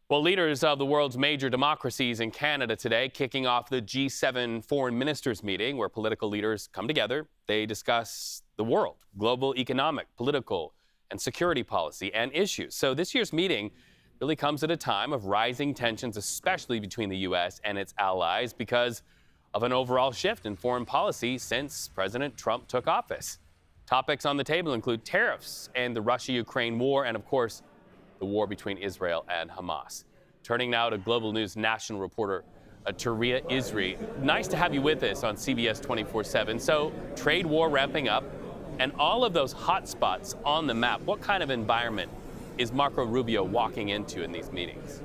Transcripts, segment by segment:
Well, leaders of the world's major democracies in Canada today kicking off the G7 foreign ministers meeting where political leaders come together. They discuss the world, global economic, political, and security policy and issues. So this year's meeting really comes at a time of rising tensions, especially between the U.S. and its allies because of an overall shift in foreign policy since President Trump took office. Topics on the table include tariffs and the Russia-Ukraine war and, of course, the war between Israel and Hamas. Turning now to Global News national reporter Touria Izri. Nice to have you with us on CBS 24/7. So, trade war ramping up and all of those hot spots on the map. What kind of environment is Marco Rubio walking into in these meetings?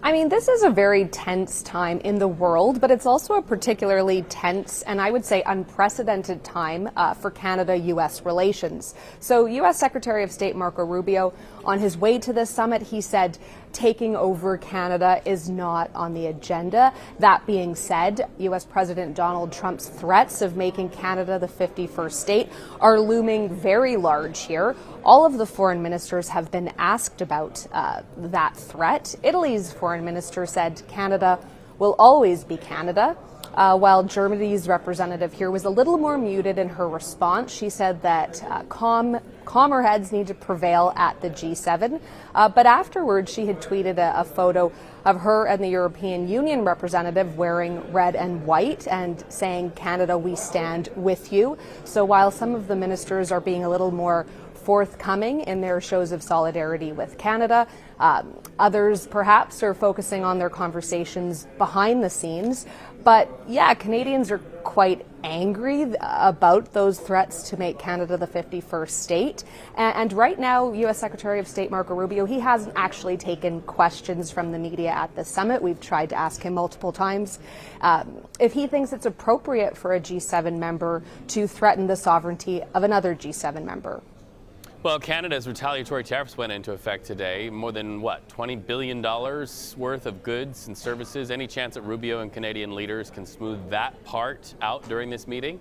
I mean, this is a very tense time in the world, but it's also a particularly tense and I would say unprecedented time for Canada-U.S. relations. So U.S. Secretary of State Marco Rubio, on his way to this summit, he said taking over Canada is not on the agenda. That being said, U.S. President Donald Trump's threats of making Canada the 51st state are looming very large here. All of the foreign ministers have been asked about that threat. Italy's foreign minister said Canada will always be Canada, while Germany's representative here was a little more muted in her response. She said that calmer heads need to prevail at the G7. But afterwards, she had tweeted a photo of her and the European Union representative wearing red and white and saying, "Canada, we stand with you." So while some of the ministers are being a little more forthcoming in their shows of solidarity with Canada, others perhaps are focusing on their conversations behind the scenes. But yeah, Canadians are quite angry about those threats to make Canada the 51st state. And right now, U.S. Secretary of State Marco Rubio, he hasn't actually taken questions from the media at the summit. We've tried to ask him multiple times if he thinks it's appropriate for a G7 member to threaten the sovereignty of another G7 member. Well, Canada's retaliatory tariffs went into effect today. More than, $20 billion worth of goods and services. Any chance that Rubio and Canadian leaders can smooth that part out during this meeting?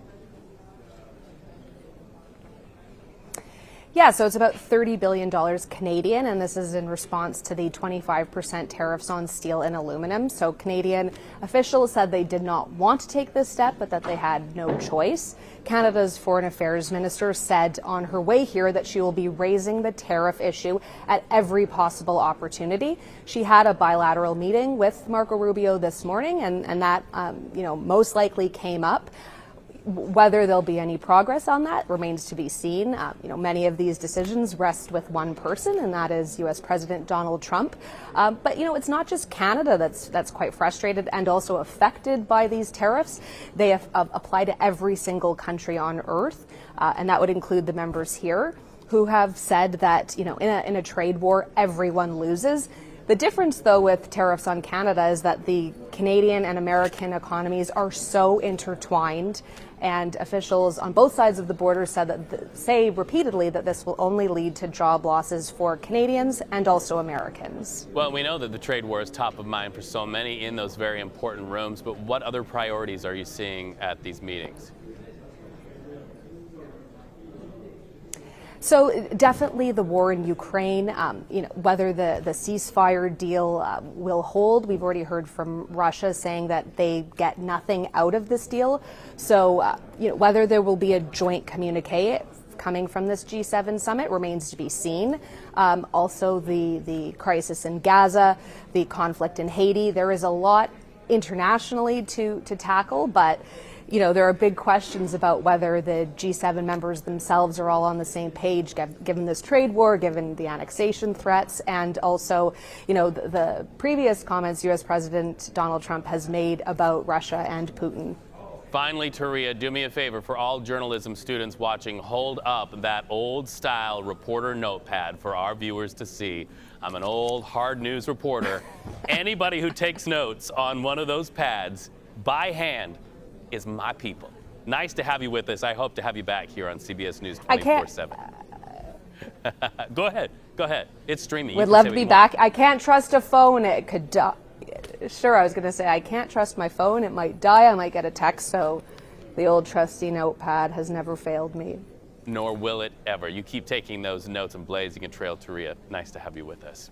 Yeah, so it's about $30 billion Canadian, and this is in response to the 25% tariffs on steel and aluminum. So Canadian officials said they did not want to take this step, but that they had no choice. Canada's Foreign Affairs Minister said on her way here that she will be raising the tariff issue at every possible opportunity. She had a bilateral meeting with Marco Rubio this morning, and that, most likely came up. Whether there'll be any progress on that remains to be seen. Many of these decisions rest with one person, and that is U.S. President Donald Trump. But it's not just Canada that's quite frustrated and also affected by these tariffs. They apply to every single country on earth, and that would include the members here who have said that, in a trade war, everyone loses. The difference, though, with tariffs on Canada is that the Canadian and American economies are so intertwined, and officials on both sides of the border say repeatedly that this will only lead to job losses for Canadians and also Americans. Well, we know that the trade war is top of mind for so many in those very important rooms, but what other priorities are you seeing at these meetings? So definitely the war in Ukraine, whether the ceasefire deal will hold. We've already heard from Russia saying that they get nothing out of this deal. So, whether there will be a joint communique coming from this G7 summit remains to be seen. Also, the crisis in Gaza, the conflict in Haiti, there is a lot internationally to tackle, but there are big questions about whether the G7 members themselves are all on the same page, given this trade war, given the annexation threats, and also, the previous comments U.S. President Donald Trump has made about Russia and Putin. Finally, Touria, do me a favor for all journalism students watching, hold up that old-style reporter notepad for our viewers to see. I'm an old hard news reporter. Anybody who takes notes on one of those pads by hand is my people. Nice to have you with us. I hope to have you back here on CBS News 24/7. Go ahead. It's streaming. Would love to be back. I can't trust a phone. It could die. Sure, I was going to say, I can't trust my phone. It might die. I might get a text. So the old trusty notepad has never failed me. nor will it ever. You keep taking those notes and blazing a trail, Touria. Nice to have you with us.